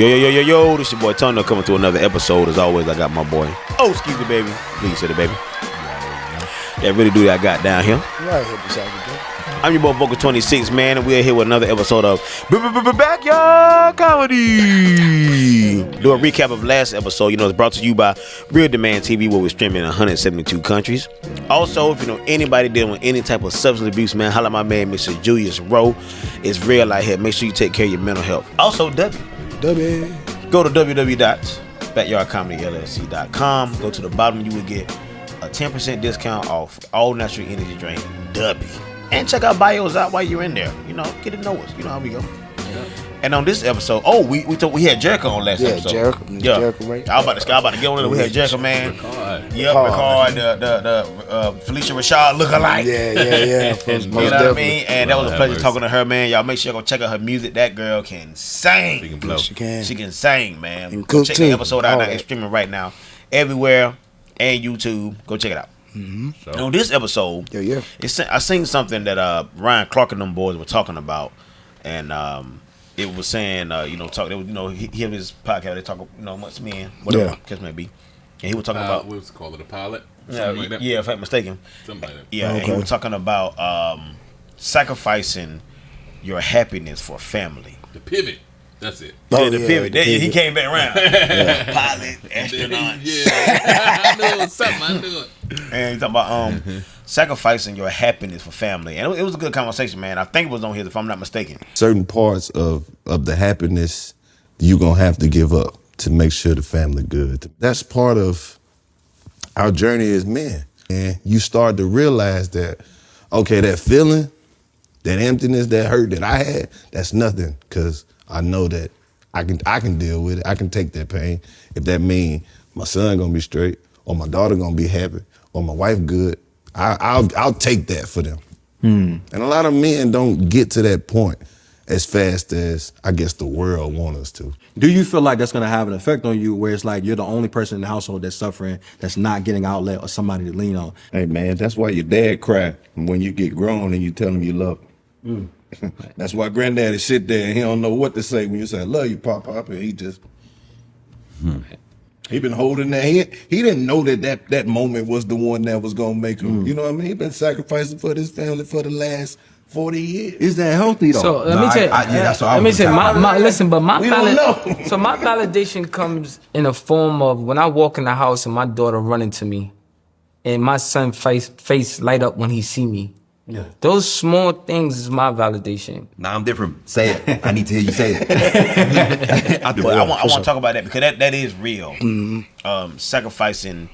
Yo, this your boy Tony coming to another episode. As always, I got my boy. Oh, excuse me, baby. Please say the baby. Yeah, really do that I got down here. Right here beside you, I'm your boy Vocal 26, man, and we're here with another episode of Backyard Comedy. Do a recap of last episode. You know, it's brought to you by Real Demand TV, where we're streaming in 172 countries. Also, if you know anybody dealing with any type of substance abuse, man, holla at my man, Mr. Julius Rowe. It's real out here. Make sure you take care of your mental health. Also, go to www.backyardcomedyllc.com. Go to the bottom, you will get a 10% discount off all natural energy drink, W. And check out bios out while you're in there. You know, get to know us. You know how we go. Yeah. And on this episode, we had Jericho on last episode. Jericho, right? I was about to get on it. We had Jericho, man. Ricard, the Felicia Rashad look-alike. Yeah. You know what I mean? And that was a pleasure talking to her, man. Y'all make sure you go check out her music. That girl can sing. She can sing, man. And go check the episode out. It's streaming right now everywhere and YouTube. Go check it out. Mm-hmm. So. On this episode, I seen something that Ryan Clark and them boys were talking about, and it was saying, he have his podcast. They talk, amongst men, whatever case may be, and he was talking about what's it called, a pilot, like that. Yeah, if I'm mistaken, something like that. Yeah, and he was talking about sacrificing your happiness for family. The pivot. That's it. The pivot. He came back around. Pilot, astronauts. I knew it was something. I knew it. And he's talking about sacrificing your happiness for family. And it was a good conversation, man. I think it was on here, if I'm not mistaken. Certain parts of the happiness you're going to have to give up to make sure the family good. That's part of our journey as men. And you start to realize that, okay, that feeling, that emptiness, that hurt that I had, that's nothing, because I know that I can deal with it. I can take that pain. If that means my son gonna be straight, or my daughter gonna be happy, or my wife good, I'll take that for them. And a lot of men don't get to that point as fast as I guess the world wants us to. Do you feel like that's gonna have an effect on you, where it's like you're the only person in the household that's suffering, that's not getting outlet or somebody to lean on? Hey man, that's why your dad cry when you get grown and you tell him you love him. That's why granddaddy sit there and he don't know what to say when you say, I love you, Pop, and he just, he been holding that. He didn't know that moment was the one that was going to make him, you know what I mean? He been sacrificing for this family for the last 40 years. Is that healthy though? So let me tell you, let me say, my validation comes in the form of when I walk in the house and my daughter running to me and my son face light up when he see me. Yeah. Those small things is my validation. Nah, I'm different. Say it. I need to hear you say it. I want to talk about that because that is real. Mm-hmm. Sacrificing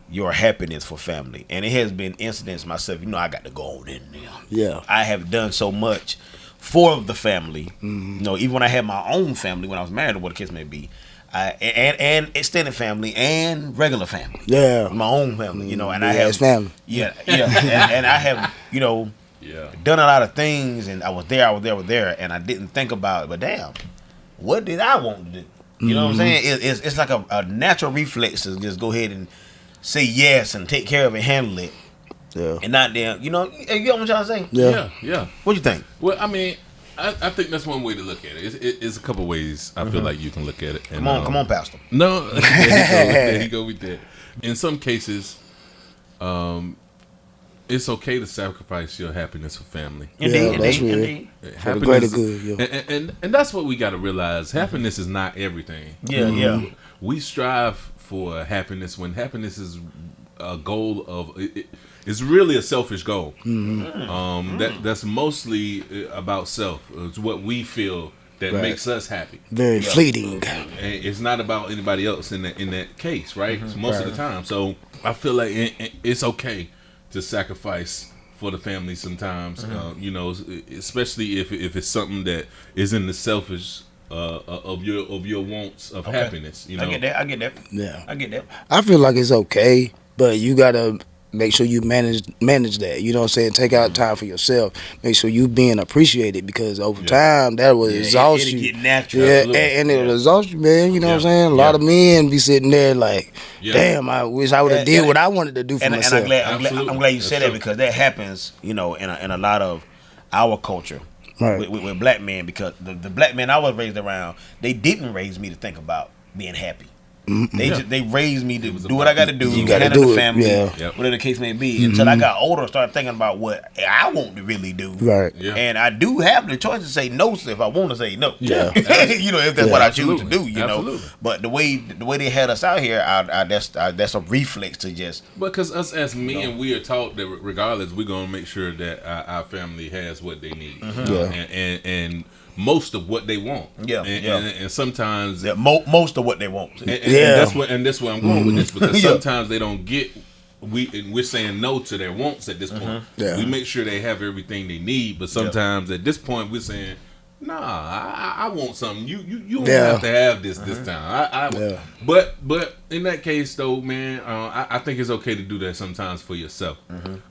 your happiness for family. And it has been incidents myself. I got to go on in there. Yeah. I have done so much for the family. Mm-hmm. Even when I had my own family, when I was married or what the case may be. And extended family and regular family. Yeah. My own family, and I have family. Yeah. and I have, done a lot of things, and I was there, and I didn't think about it, but damn, what did I want to do? You know what I'm saying? It's like a natural reflex to just go ahead and say yes and take care of it, handle it. Yeah. And not damn, you know what I'm trying to say? Yeah. What you think? Well, I mean, I think that's one way to look at it. It's a couple ways I feel like you can look at it. And, come on, Pastor. No, there you go with that. In some cases, it's okay to sacrifice your happiness for family. Indeed. For the greater good. And that's what we got to realize. Happiness is not everything. Yeah. We strive for happiness when happiness is a goal of it's really a selfish goal. That's mostly about self. It's what we feel that makes us happy. Very fleeting. And it's not about anybody else in that case, right? So most of the time. So I feel like it's okay to sacrifice for the family sometimes. Especially if it's something that is in the selfish of your wants of happiness. I get that. Yeah, I get that. I feel like it's okay, but you gotta make sure you manage that. You know what I'm saying? Take out time for yourself. Make sure you being appreciated, because over time that will exhaust you. Get natural. And it'll exhaust you, man. You know what I'm saying? A lot of men be sitting there like, damn, I wish I would have did what I wanted to do for myself. And I'm glad you said that, because that happens, in a lot of our culture. with black men, because the black men I was raised around, they didn't raise me to think about being happy. They raised me to do what I got to do, You gotta handle do the it, family, yeah. whatever the case may be. Until I got older, started thinking about what I want to really do. Right. Yeah. And I do have the choice to say no if I want to say no. Yeah. You know, if that's what I choose to Absolutely. do. You know, but the way they had us out here, that's a reflex to just. Because us as men, we are taught that regardless, we're gonna make sure that our family has what they need, and most of what they want. And sometimes most of what they want. and that's where I'm going with this, because sometimes they don't get. We're saying no to their wants at this point. Yeah. We make sure they have everything they need, but sometimes at this point we're saying, nah, I want something. You don't have to have this time. But in that case though, man, I think it's okay to do that sometimes for yourself,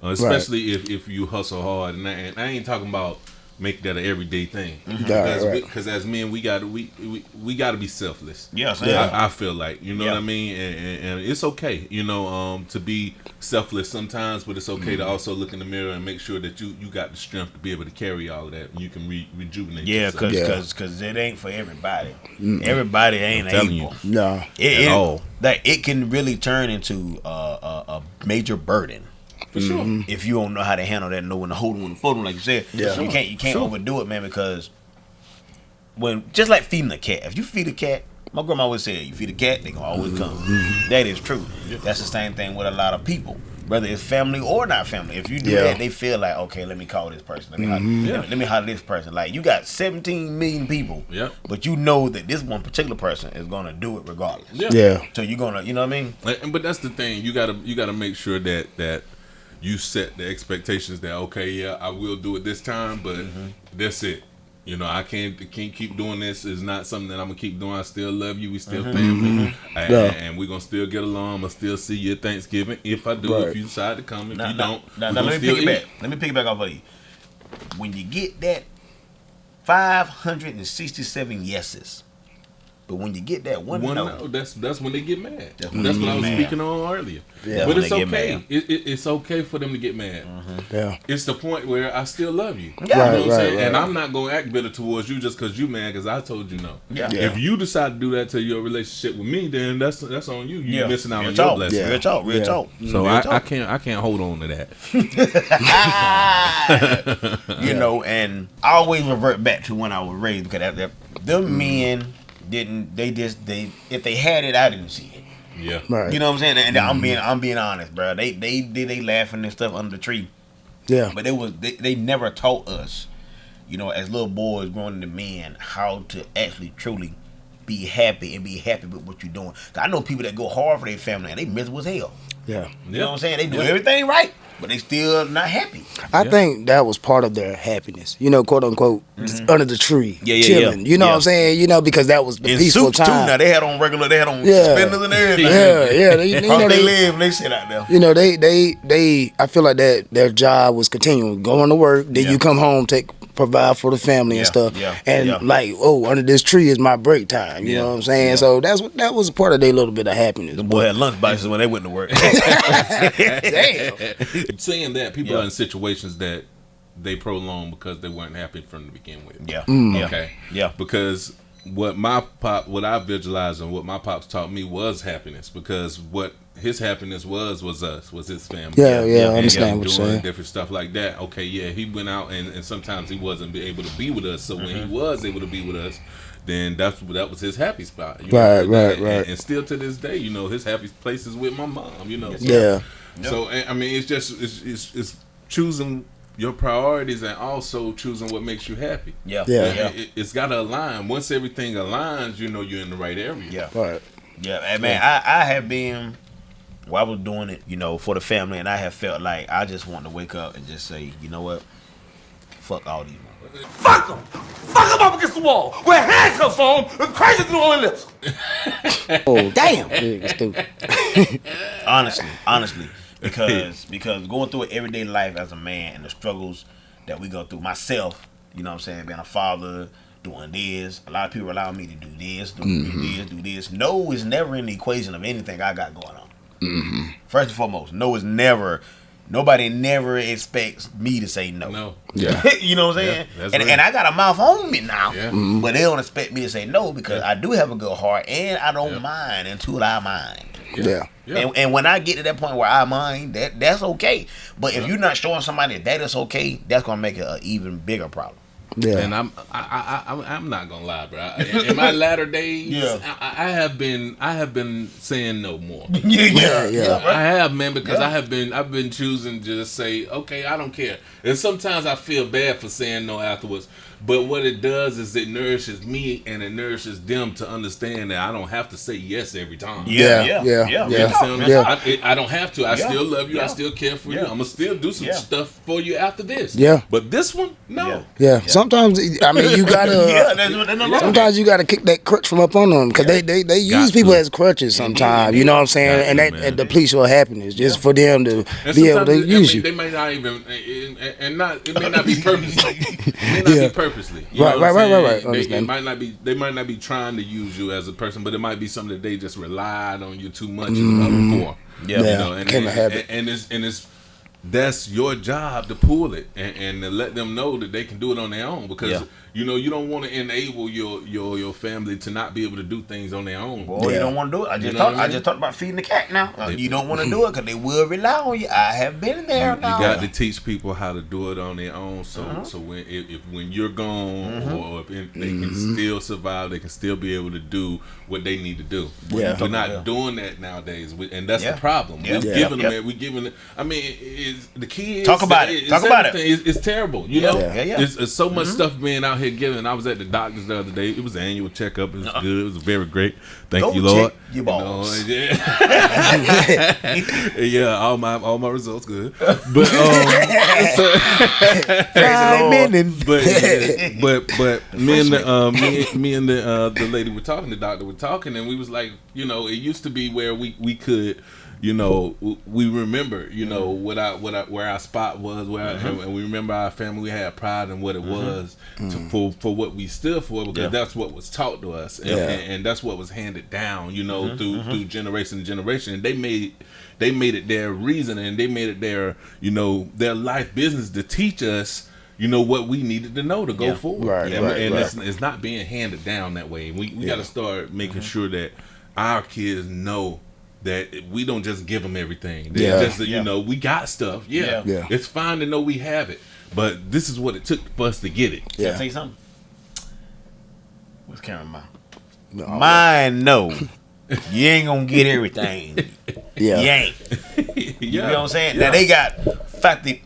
especially if you hustle hard. And I ain't talking about make that an everyday thing, because as men we gotta be selfless. I feel like, you know what I mean, and it's okay, you know, to be selfless sometimes, but it's okay to also look in the mirror and make sure that you got the strength to be able to carry all of that, and you can rejuvenate yourself. Because it ain't for everybody. Everybody ain't able. No, At all. Like, it can really turn into a major burden. For sure. If you don't know how to handle that, know when to hold them, when to fold them, like you said, you can't overdo it, man. Because when, just like feeding a cat, if you feed a cat, my grandma always said, you feed a cat, they gonna always come. That is true. That's the same thing with a lot of people, whether it's family or not family. If you do that, they feel like, okay, let me call this person. Let me holler this person. Like, you got 17 million people, but you know that this one particular person is gonna do it regardless. So you're gonna, you know what I mean? But that's the thing. You gotta make sure that you set the expectations that, okay, I will do it this time, but that's it. You know, I can't keep doing this. It's not something that I'm gonna keep doing. I still love you. We still family, and we're gonna still get along. I'm gonna still see you at Thanksgiving if I do. If you decide to come, if you don't, let me pick it back. Let me pick it back off of you. When you get that 567 yeses, but when you get that one no, that's when they get mad. That's what I was speaking on earlier. But it's okay. It's okay for them to get mad. It's the point where I still love you. You know what I'm saying? And I'm not gonna act bitter towards you just because you mad because I told you no. If you decide to do that to your relationship with me, then that's on you. You're missing out on your blessing. Real talk. So I can't hold on to that. You know, and I always revert back to when I was raised, because them men if they had it, I didn't see it. You know what I'm saying? And I'm being honest, bro. They laughing and stuff under the tree. But they never taught us, you know, as little boys growing into men, how to actually truly be happy and be happy with what you're doing. 'Cause I know people that go hard for their family and they miserable as hell. You know what I'm saying? They do everything right, but they still not happy. I think that was part of their happiness, you know, quote unquote, under the tree, chilling. You know what I'm saying? You know, because that was the in peaceful suits time. Too. Now they had on suspenders and everything. They, you know, they live and they sit out there. You know, they. I feel like that their job was continuing, going to work. Then you come home, provide for the family and stuff. Like, under this tree is my break time. You know what I'm saying? So that was part of their little bit of happiness. The boy had lunch boxes when they went to work. Damn. Saying that, people are in situations that they prolong because they weren't happy from the begin with. Okay. Because what I visualized and what my pops taught me was happiness, because what his happiness was his family. I understand what you're saying. Different stuff like that. Okay, he went out and sometimes he wasn't able to be with us. So when he was able to be with us, then that was his happy spot. Right. And still to this day, you know, his happy place is with my mom. You know. So I mean, it's just it's choosing your priorities and also choosing what makes you happy. It's got to align. Once everything aligns, you know you're in the right area. And man, I have been. Well, I was doing it, you know, for the family, and I have felt like I just want to wake up and just say, you know what, fuck all these motherfuckers. Fuck them! Fuck them up against the wall! Where handcuffs on and crazy through on their lips! Oh, damn! Stupid. Honestly, because going through everyday life as a man and the struggles that we go through, myself, you know what I'm saying, being a father, doing this, a lot of people allow me to do this, do this. No is never in the equation of anything I got going on. First and foremost, no is never nobody never expects me to say no. No. Yeah. You know what I'm saying? Yeah, and I got a mouth on me now. Yeah. But they don't expect me to say no because I do have a good heart and I don't mind until I mind. Yeah. And when I get to that point where I mind, that's okay. But if you're not showing somebody that is okay, that's gonna make it an even bigger problem. Yeah. And I'm not gonna lie, bro. In my latter days, I have been saying no more. Yeah. I have, man, because I've been choosing to just say, okay, I don't care. And sometimes I feel bad for saying no afterwards. But what it does is it nourishes me and it nourishes them to understand that I don't have to say yes every time. Yeah. You understand what I'm saying? I don't have to. I still love you. I still care for you. I'm gonna still do some stuff for you after this. Yeah. But this one, no. Yeah. Sometimes I mean you gotta. Sometimes you gotta kick that crutch from up on them because they use people as crutches sometimes. You know what I'm saying? And that depletes your happiness just for them to be able to use you. They may not even and not. It may not be purposely. It may not be purposely. You know Right. They might not be. They might not be trying to use you as a person, but it might be something that they just relied on you too much before. Yeah. You know, and habit. And it's that's your job to pull it and to let them know that they can do it on their own because you know you don't want to enable your family to not be able to do things on their own. Boy, you don't want to do it. I just talked about feeding the cat now. You don't want to do it because they will rely on you. I have been there now. You got to teach people how to do it on their own. So when you're gone or if they can still survive, they can still be able to do what they need to do. Yeah. We're not doing that nowadays, and that's the problem. We're giving them. We're giving. I mean, the kids. Talk about it. It's terrible. You know. Yeah. It's so much stuff being out here given. I was at the doctor's the other day. It was an annual checkup. It was good. It was very great. Thank you, Lord. Check your balls. Yeah, all my results good. But me and the lady were talking. The doctor were talking, and we was like, you know, it used to be where we could. You know, we remember, you know, where our spot was, and we remember our family. We had pride in what it was for what we stood for, because that's what was taught to us, and that's what was handed down, you know, through generation to generation. And they made it their reason, and they made it their, you know, their life business to teach us, you know, what we needed to know to go forward. It's not being handed down that way. We got to start making sure that our kids know that we don't just give them everything. You know, we got stuff. It's fine to know we have it, but this is what it took for us to get it. Can I say something? What's Karen mine? Mine, no. You ain't gonna get everything. You ain't. You know what I'm saying? Now they got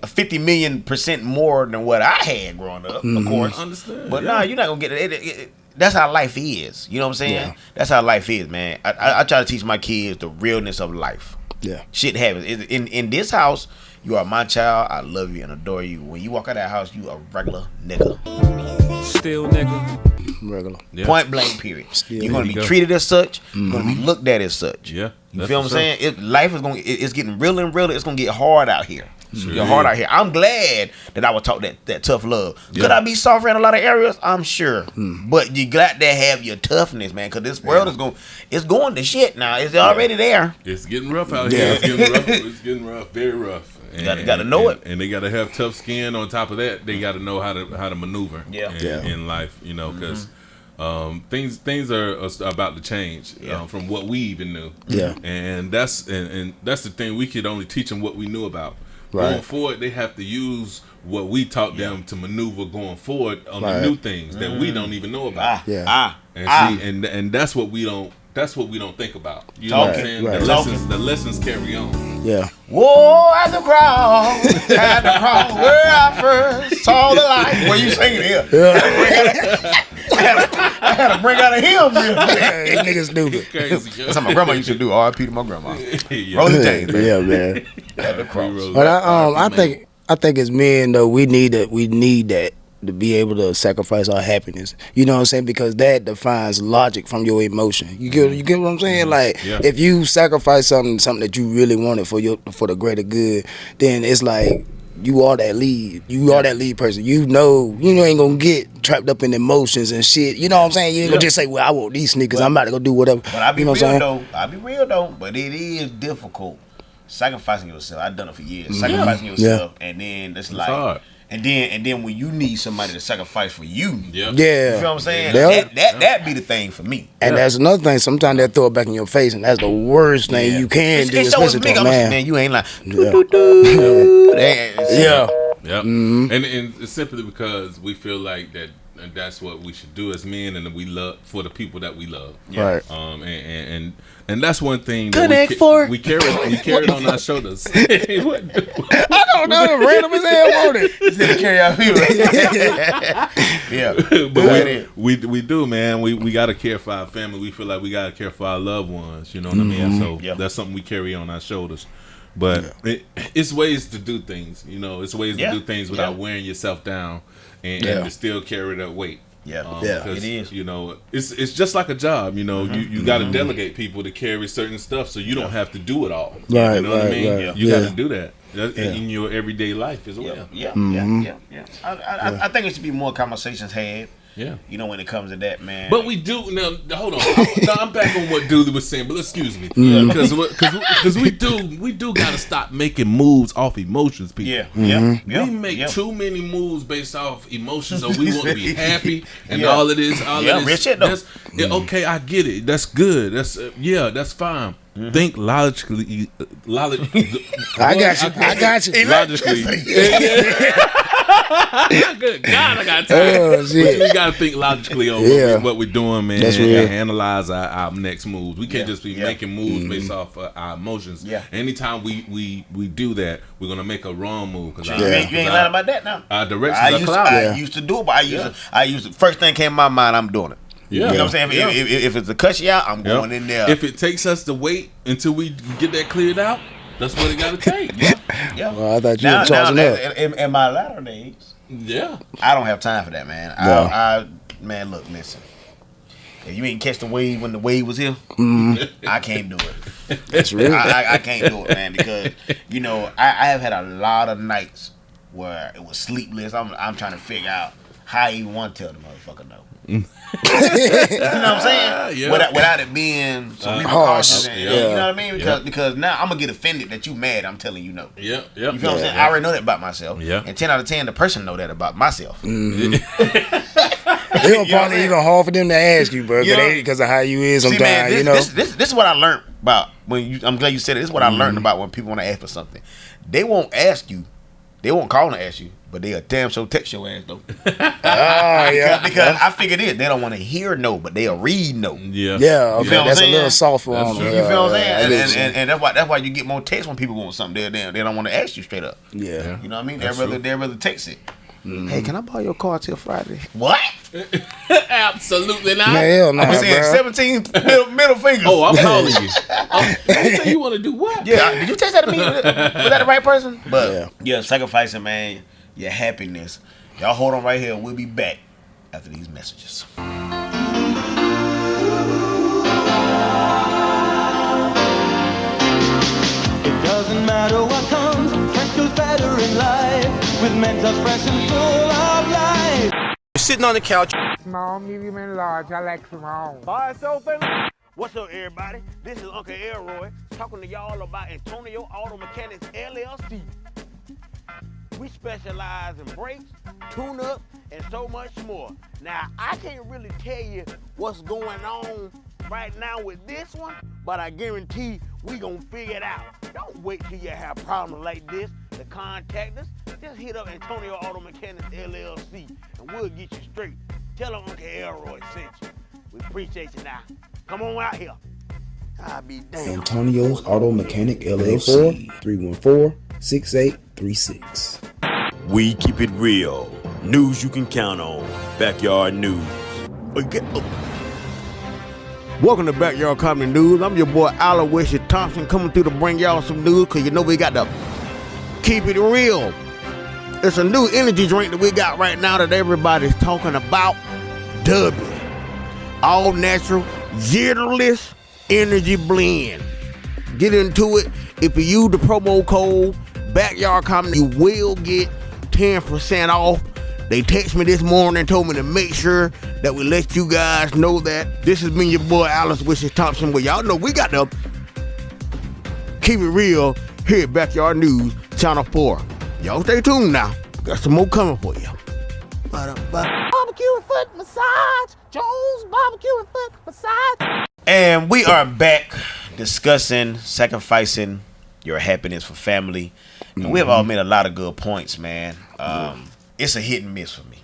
50 million% more than what I had growing up, of course. Understand. But no, you're not gonna get it. That's how life is. You know what I'm saying? Yeah. That's how life is, man. I try to teach my kids the realness of life. Yeah. Shit happens. In this house, you are my child. I love you and adore you. When you walk out of that house, you a regular nigga. Still nigga. Regular. Yeah. Point blank, period. You're going to be treated as such. You're going to be looked at as such. Yeah. You feel what I'm saying? Life is it's getting realer and realer. It's going to get hard out here. You're hard out here. I'm glad that I was taught that tough love. Could I be softer in a lot of areas? I'm sure. But you got to have your toughness, man, because this world is going to shit now. It's already there. It's getting rough out here. It's getting rough, very rough. You got to know it. And they got to have tough skin. On top of that, they got to know how to maneuver in life, you know, because things are about to change from what we even knew. And that's the thing. We could only teach them what we knew about. Right. Going forward, they have to use what we taught them to maneuver going forward on the new things that we don't even know about. And that's what we don't. That's what we don't think about. You know what I'm saying? The lessons carry on. Yeah. Whoa, at the crowd, where I first saw the light. What you singing here? I had to bring out a hymn. That nigga stupid. That's how my grandma used to do. R.I.P. to my grandma. Rosie James. Yeah, man. At the cross. But I think as men though, we need that to be able to sacrifice our happiness. You know what I'm saying? Because that defines logic from your emotion. You get what I'm saying? Like if you sacrifice something that you really wanted for the greater good, then it's like you are that lead. You are that lead person. You know ain't gonna get trapped up in emotions and shit. You know what I'm saying? You ain't gonna just say, well, I want these sneakers. I'm about to go do whatever. But I'll be real though. But it is difficult sacrificing yourself. I've done it for years. Sacrificing yourself, and then it's like, hard. and then when you need somebody to sacrifice for you, Yeah. you feel what I'm saying? That be the thing for me. And that's another thing. Sometimes they throw it back in your face, and that's the worst thing you can do, especially to a man. You ain't like, Yep. And it's simply because we feel like that, and that's what we should do as men, and we love for the people that we love. Right. And that's one thing Connect that we carry it on our shoulders. I don't know. Random as hell on it. to carry out people. But we do, man. We gotta care for our family. We feel like we gotta care for our loved ones. You know what I mean? So that's something we carry on our shoulders. But it's ways to do things. You know, it's ways to do things without wearing yourself down and to still carry that weight. It is. You know, it's just like a job. You know, you got to delegate people to carry certain stuff, so you don't have to do it all. Right, you know what I mean? right. You got to do that in your everyday life as well. I think it should be more conversations had. Yeah. You know, when it comes to that, man. But we do now. Hold on. No, I'm back on what Dooley was saying. But excuse me, because we do got to stop making moves off emotions, people. We make too many moves based off emotions, or we want to be happy and all of this. Rich shit though. Okay, I get it. That's good. That's fine. Think logically. I got you. Logically. Good God, I got time. We gotta think logically on what we're doing, man. That's and real. Analyze our next moves. We can't just be making moves based off our emotions. Anytime we do that, we're gonna make a wrong move. Cause you ain't lying about that now. Our directions are clouded. I used to do it, but I used to first thing came to my mind, I'm doing it. You know what I'm saying? If it's to cut you out, I'm going in there. If it takes us to wait until we get that cleared out, that's what it got to take. Well, I thought you were charging up. In my latter days, I don't have time for that, man. Man, look, listen. If you ain't catch the wave when the wave was here, I can't do it. That's real. I can't do it, man, because you know I have had a lot of nights where it was sleepless. I'm trying to figure out how I even want to tell the motherfucker no. You know what I'm saying? Without it being so harsh. You know what I mean? Because now I'm gonna get offended that you mad. I'm telling you no. You feel what I'm saying? I already know that about myself. And 10 out of 10, the person know that about myself. It'll probably even hard for them to ask you, bro, because of how you is sometimes. Man, you know, this is what I learned about when I'm glad you said it. This is what I learned about when people want to ask for something. They won't ask you. They won't call and ask you, but they'll damn sure text your ass though. Because I figured it. They don't want to hear no, but they'll read no. Okay, that's a little soft on them. You feel what I'm saying? And that's why you get more texts when people want something. They don't want to ask you straight up. You know what I mean? They'd rather text it. Hey, can I borrow your car till Friday? What? Absolutely not. Hell no, I'm saying 17 middle fingers. Oh, I'm calling you. You say you want to do what? Yeah, did you text that to me? Was that the right person? But sacrificing, man, your happiness. Y'all hold on right here. We'll be back after these messages. It doesn't matter what comes, strength goes better in life. With mental fresh and full of life. Sitting on the couch. Small, medium, and large. I like small. Buy yourself a... What's up, everybody? This is Uncle Elroy talking to y'all about Antonio Auto Mechanics LLC. We specialize in brakes, tune-up, and so much more. Now, I can't really tell you what's going on right now with this one, but I guarantee we gonna figure it out. Don't wait till you have problems like this to contact us. Just hit up Antonio Auto Mechanics LLC, and we'll get you straight. Tell them Uncle Elroy sent you. We appreciate you now. Come on out here. I'll be damned. Antonio's Auto Mechanic LLC, 314-6836. We keep it real. News you can count on. Backyard News. Welcome to Backyard Comedy News. I'm your boy Aloysius Thompson coming through to bring y'all some news because you know we got to keep it real. It's a new energy drink that we got right now that everybody's talking about. W. All natural, zero-less energy blend. Get into it. If you use the promo code Backyard Comedy, you will get 10% off. They text me this morning and told me to make sure that we let you guys know that. This has been your boy Aloysius Thompson. Well, y'all know we got to keep it real here at Backyard News, Channel 4. Y'all stay tuned now. Got some more coming for you. Barbecue and foot massage. Jones barbecue and foot massage. And we are back discussing sacrificing your happiness for family. And we have all made a lot of good points, man. It's a hit and miss for me.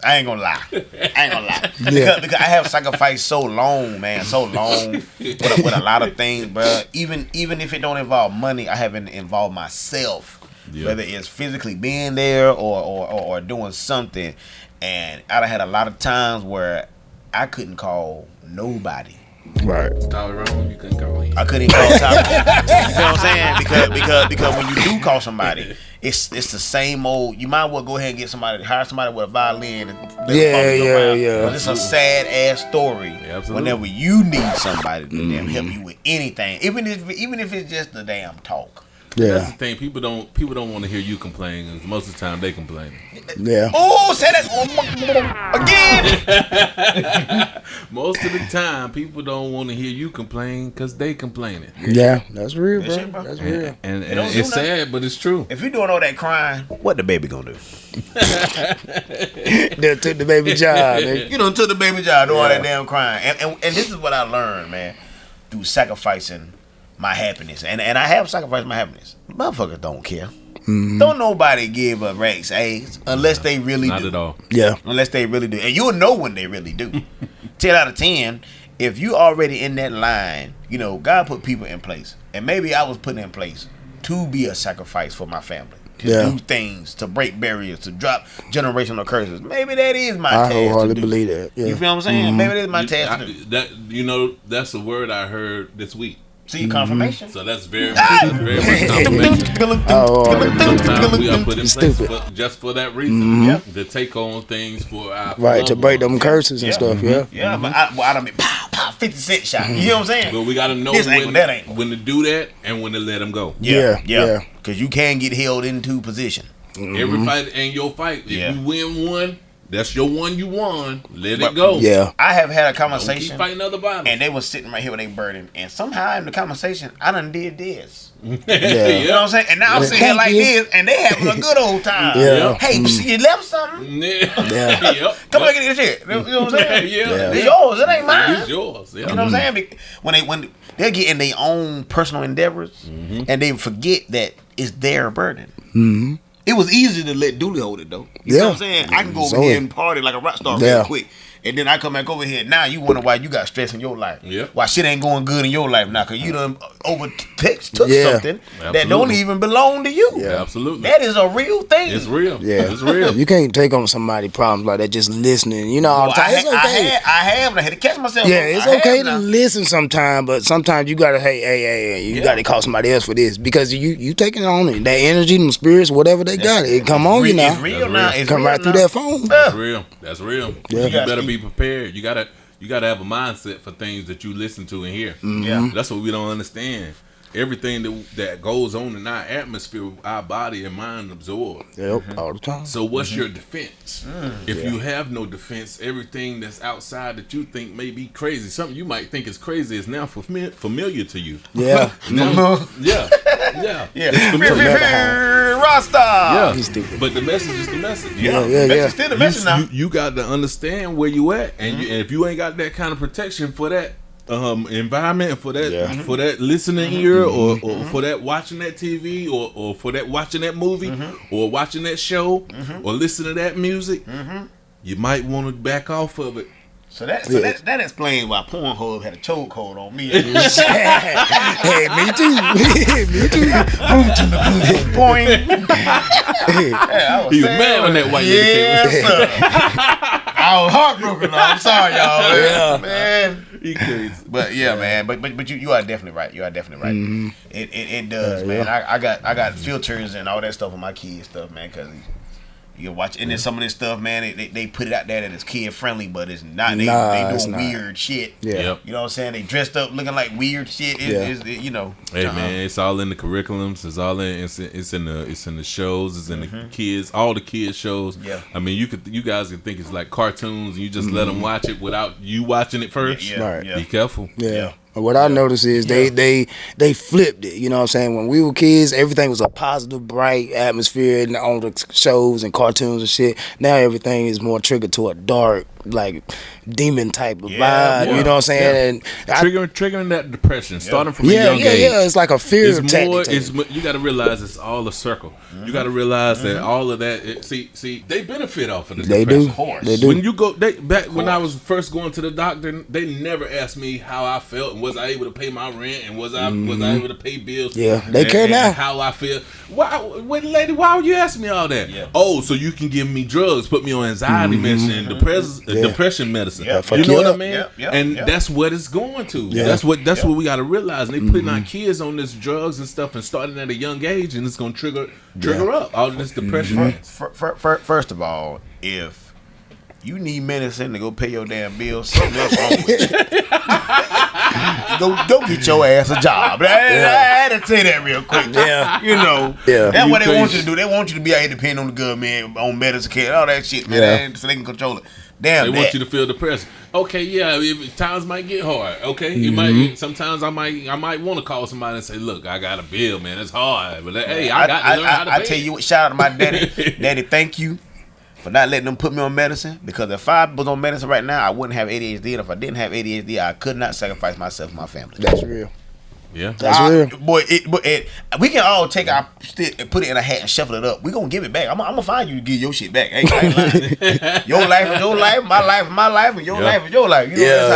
I ain't gonna lie. Because I have sacrificed so long, man. So long with a lot of things, bro. Even if it don't involve money, I haven't involved myself. Yeah. Whether it's physically being there or doing something. And I done had a lot of times where I couldn't call nobody. Right. Tyrone, you couldn't call him. I couldn't call Tyrone. You know what I'm saying? Because when you do call somebody, it's the same old. You might well go ahead and get somebody, hire somebody with a violin. And Yeah. But it's a sad ass story. Yeah, absolutely. Whenever you need somebody to damn help you with anything, even if it's just the damn talk. Yeah. That's the thing. People don't want to hear you complain. 'Cause most of the time they complain. Yeah. Oh, say that again. Most of the time, people don't want to hear you complain because they complaining. Yeah, that's real, bro. That's real. And it's sad, but it's true. If you doing all that crying, what the baby gonna do? They took the baby job. You done took the baby job doing all that damn crying. And this is what I learned, man, through sacrificing my happiness. And I have sacrificed my happiness. Motherfuckers don't care. Mm-hmm. Don't nobody give a rat's ass unless they really do. Not at all. Yeah. Unless they really do. And you'll know when they really do. 10 out of 10, if you already in that line, you know, God put people in place. And maybe I was put in place to be a sacrifice for my family. To do things, to break barriers, to drop generational curses. Maybe that is my task. I wholeheartedly believe that. Yeah. You feel what I'm saying? Mm-hmm. Maybe that is my task to do. That's a word I heard this week. See, confirmation. So that's very much confirmation. Sometimes we are put in place just for that reason. To take on things for our to break them curses and stuff. Yeah, but I don't mean pow, 50 cent shot. You know what I'm saying? But we got to know when to do that and when to let them go. Yeah. Because you can get held into position. Every fight ain't your fight. If you win one, that's your one you won. Let it go. Yeah. I have had a conversation. Don't keep fighting other battles. And they was sitting right here with their burden. And somehow in the conversation, I done did this. Yeah. You know what I'm saying? And now I'm sitting here like this, and they having a good old time. Hey, you left something? Come on, get this shit. You know what I'm saying? It's yours. It ain't mine. It's yours. You know what I'm saying? When they're getting their own personal endeavors, and they forget that it's their burden. Mm-hmm. It was easy to let Dooley hold it though. You know what I'm saying? I can go over here and party like a rock star real quick. And then I come back over here. Now you wonder why you got stress in your life. Why shit ain't going good in your life now. Because you done took something that don't even belong to you. Yeah, absolutely. That is a real thing. It's real. Yeah. It's real. You can't take on somebody's problems like that just listening. You know, all the time. It's okay. I have. And I had to catch myself. Yeah, it's okay to listen sometimes. But sometimes you got to, hey, you got to call somebody else for this. Because you taking it on it. That energy, them spirits, whatever they got, it come on you now. It's real now. It come right through that phone. That's real. That's real. Yeah. You better be prepared. You gotta have a mindset for things that you listen to and hear. Yeah, that's what we don't understand. Everything that goes on in our atmosphere, our body and mind absorb. All the time. So what's your defense? If you have no defense, everything that's outside that you think may be crazy, something you might think is crazy, is now familiar to you. Yeah. It's familiar. Rasta. But the message is the message. It's still the message now. You got to understand where you at, and if you ain't got that kind of protection for that environment, and for that listening ear, or for that watching that TV, or for that watching that movie, or watching that show, or listening to that music, you might want to back off of it. So that explains why Pornhub had a chokehold on me. Hey, me too. Me too. Point. He was mad when that white lady came. I was heartbroken. I'm sorry, y'all. Yeah, man. He crazy. But man. But you are definitely right. You are definitely right. Mm-hmm. It does, man. I got filters and all that stuff on my kids stuff, man, because you can watch, and then some of this stuff, man, they put it out there that it's kid friendly, but it's not. They doing weird shit. Yeah. You know what I'm saying? They dressed up looking like weird shit. You know. Hey man, it's all in the curriculums. It's all in. It's in the shows. It's in the kids. All the kids shows. Yeah. I mean, you guys can think it's like cartoons, and you just let them watch it without you watching it first. Yeah. Be careful. Yeah. What I noticed is they flipped it. You know what I'm saying? When we were kids, everything was a positive, bright atmosphere and on the shows and cartoons and shit. Now everything is more triggered to a dark, like demon type of vibe. You know what I'm saying? And triggering that depression, starting from a young age. Yeah, it's like a fear tactic. You got to realize it's all a circle. You got to realize that all of that. See, they benefit off of this. They depression. do. They do. When you go when I was first going to the doctor, they never asked me how I felt and was I able to pay my rent and was I able to pay bills. Yeah, they care now. How I feel. Lady, why would you ask me all that? Yeah. Oh, so you can give me drugs, put me on anxiety medicine, depression medicine. Yeah, you know what I mean? And that's what it's going to. Yeah. That's what we got to realize. And they putting our kids on this drugs and stuff and starting at a young age, and it's going to trigger up all this depression. First of all, if you need medicine to go pay your damn bills, something else wrong with you. Go get your ass a job. I had to say that real quick. Yeah. You know. Yeah. That's what they want you to do. They want you to be able to depend on the government, on medicine care, all that shit, man. So they can control it. Damn. They want you to feel depressed. Okay, yeah, times might get hard. Okay, it might. Sometimes I might want to call somebody and say, "Look, I got a bill, man. It's hard, but hey, I got to learn how to pay." I tell you what. Shout out to my daddy. Daddy, thank you for not letting them put me on medicine. Because if I was on medicine right now, I wouldn't have ADHD. And if I didn't have ADHD, I could not sacrifice myself and my family. That's real. Yeah, that's real. Boy, we can all take our stick and put it in a hat and shuffle it up. We gonna give it back. I'm gonna find you to give your shit back. Hey, I ain't lying. Your life is your life, my life is my life, and your life is your life. You know,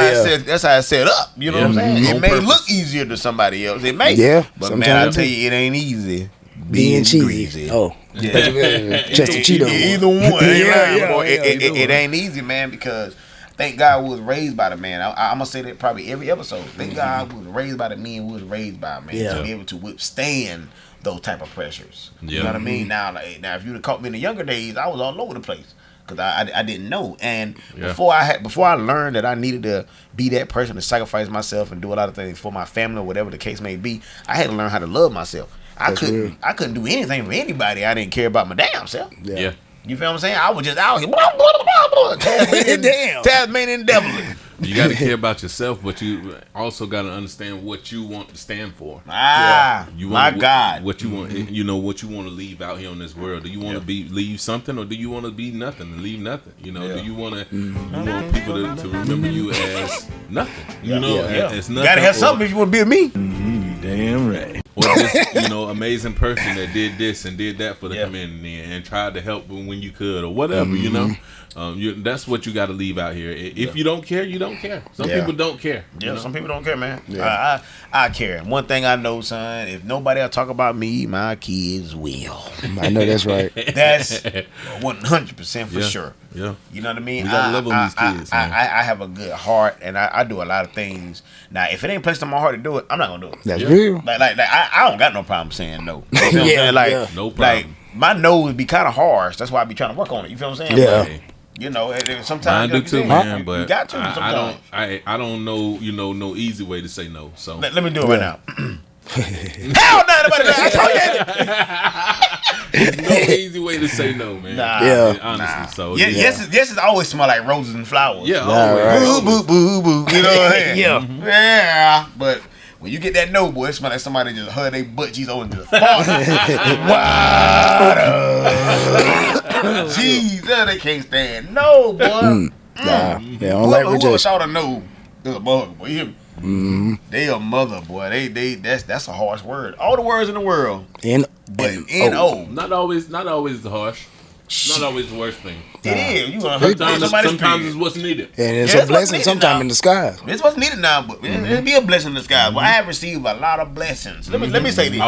that's how it's set up. You know what I'm saying? It may look easier to somebody else. It may. Yeah. But man, I tell you, it ain't easy. Being cheesy. Greasy. Oh. Yeah. Just a Cheeto. Either one. It ain't easy, man, because thank God we was raised by the man. I'm going to say that probably every episode. Thank God we was raised by the men we was raised by, man, to be able to withstand those type of pressures. You know what I mean? Now, if you'd have caught me in the younger days, I was all over the place because I didn't know. And before I learned that I needed to be that person to sacrifice myself and do a lot of things for my family or whatever the case may be, I had to learn how to love myself. I couldn't do anything for anybody. I didn't care about my damn self. Yeah. You feel what I'm saying? I was just out here, Tasmanian deviling. You got to care about yourself, but you also got to understand what you want to stand for. God. What you want, you know, what you want to leave out here on this world. Do you want to leave something, or do you want to be nothing and leave nothing? You know, do you want to? You want people to remember you as nothing? You know, as nothing. Gotta have something if you want to be with me. Damn right. Or this, amazing person that did this and did that for the community and tried to help when you could or whatever. You know. That's what you got to leave out here. If you don't care, you don't care. Some people don't care. Yeah, some people don't care, man. I care. One thing I know, son, if nobody else talk about me, my kids will. I know that's right. That's 100% for sure. Yeah. You know what I mean? We gotta love on these kids. I have a good heart, and I do a lot of things. Now, if it ain't placed on my heart to do it, I'm not gonna do it. That's real. Like I don't got no problem saying no. You know what I'm saying? Like, no problem. Like, my no would be kind of harsh. That's why I be trying to work on it. You feel what I'm saying? Yeah. But, you know, sometimes I do too, man. But you got to. I don't know. No easy way to say no. So let me do it right now. Hell no, nobody. I told you. There's no easy way to say no, man. Honestly. So yes, it always smell like roses and flowers. Yeah, always. Boo, boo, boo, boo. You know what I'm saying? Yeah. Yeah. But when you get that no, boy, it smell like somebody just heard their butt cheeks over the fart. Jeez, they can't stand no, boy. I don't like rejection. Who thought a no is a bug, boy? You hear me? They a mother, boy. That's a harsh word. All the words in the world. N-O. Not always harsh. Not always the worst thing. It is. You gonna hurt sometimes it's what's needed. And it's a blessing sometimes in disguise. It's what's needed now, but it'll be a blessing in disguise. Well, I have received a lot of blessings. Let me say this.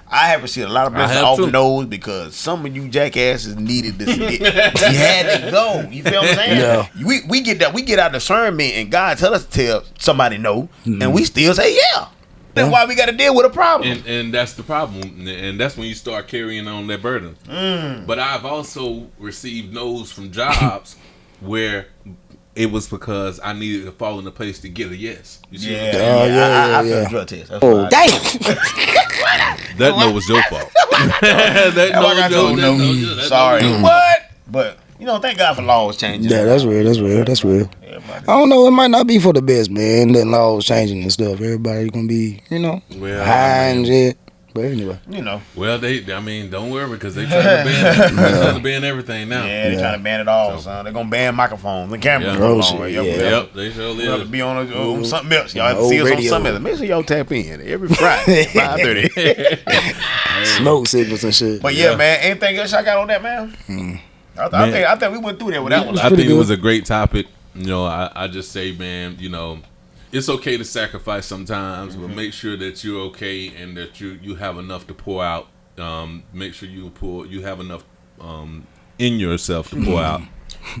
I have received a lot of blessings off the nose because some of you jackasses needed this. You had to go. You feel what I'm saying? Yeah. We get that. We get our discernment, and God tell us to tell somebody no, and we still say yeah. That's why we got to deal with a problem. And that's the problem. And that's when you start carrying on that burden. But I've also received no's from jobs where it was because I needed to fall into place to get a yes. You see what I'm saying? I feel a drug test. Damn! That no was your fault. That no was your fault. Sorry. What? But thank God for laws changing. Yeah, that's real. I don't know. It might not be for the best, man. The laws changing and stuff. Everybody gonna be, high and shit. But anyway, Well, don't worry because they trying to ban everything now. Yeah, they trying to ban it all, son. They're gonna ban microphones and cameras. Yep, they sure We'll have to is. be on something else. Y'all have to see us on something else. Make sure y'all tap in every Friday, 5:30. Smoke signals and shit. But yeah, man. Anything else I got on that, man? I think we went through that with that one. I think it was a great topic. I just say, man, it's okay to sacrifice sometimes, but make sure that you're okay and that you have enough to pour out. Make sure you have enough in yourself to pour out.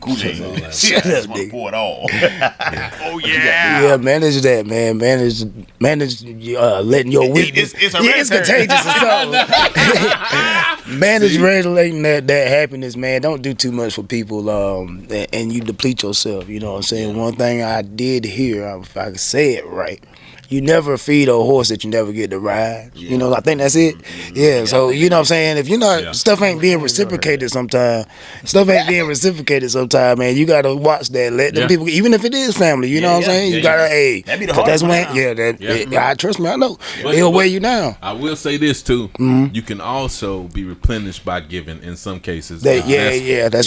Kool-Aid. I just want to pour it all. Oh yeah. Yeah, manage that, man. Manage letting your weakness. It's contagious or something. Manage regulating that happiness, man. Don't do too much for people, and you deplete yourself. You know what I'm saying? One thing I did hear, if I could say it right. You never feed a horse that you never get to ride. I think that's it. Yeah, so you know what I'm saying? If you're not, stuff ain't being reciprocated sometimes. Man. You gotta watch that. Let them people, even if it is family, you know what I'm saying? You gotta, that'd be the hardest one. Trust me, I know. It'll weigh you down. I will say this too. You can also be replenished by giving in some cases. That's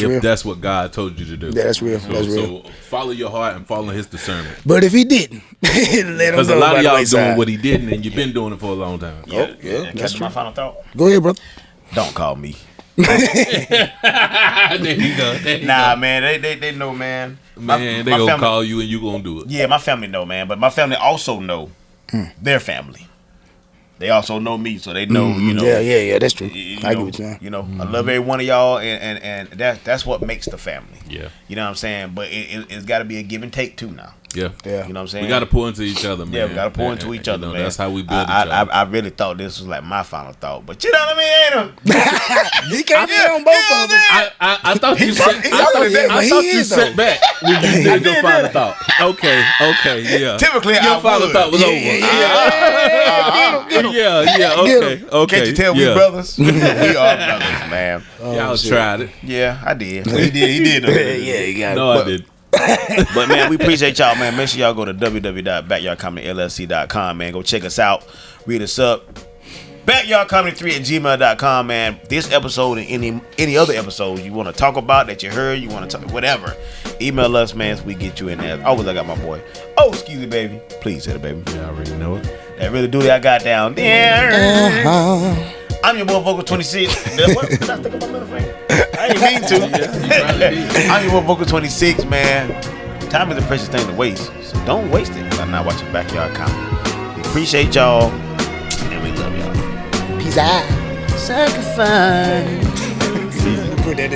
real. That's what God told you to do. That's real. So follow your heart and follow His discernment. But if He didn't, let him go. A lot of y'all doing what he didn't, and you've been doing it for a long time. Yeah. That's my final thought. Go ahead, brother. Don't call me. There you go. Nah, man, they know, man. They gonna call you and you gonna do it. Yeah, my family know, man, but my family also know their family. They also know me, so they know, Yeah, that's true. I get what you're saying. I love every one of y'all, and that's what makes the family. Yeah. You know what I'm saying? But it's got to be a give and take too now. Yeah. You know what I'm saying? We got to pour into each other, man. Yeah, we got to pour into each other, man. That's how we build each other. I really thought this was like my final thought, but you know what I mean, Adam? He can't be on both of us. I thought you said you sat back when you did your final thought. Okay, yeah. Typically, your final thought was over. Okay. Can't you tell we brothers? We are brothers, man. Y'all tried it. Yeah, I did. He did. Yeah, he got it. No, I did. But man, we appreciate y'all, man. Make sure y'all go to www.backyardcomedyllc.com, man. Go check us out, read us up. Backyardcomedy3@gmail.com, man. This episode and any other episodes you want to talk about that you heard, you want to talk, whatever, email us, man, so we get you in there. Always, I got my boy. Oh, excuse me, baby. Please say the baby. Yeah, I already know it. That really do that I got down there. I'm your boy Vocal 26. What did I think of my middle finger? I ain't mean to. I'm your boy Vocal 26, man. Time is a precious thing to waste, so don't waste it by not watching Backyard Comedy. We appreciate y'all, and we love y'all. Peace out. Sacrifice. Put that in.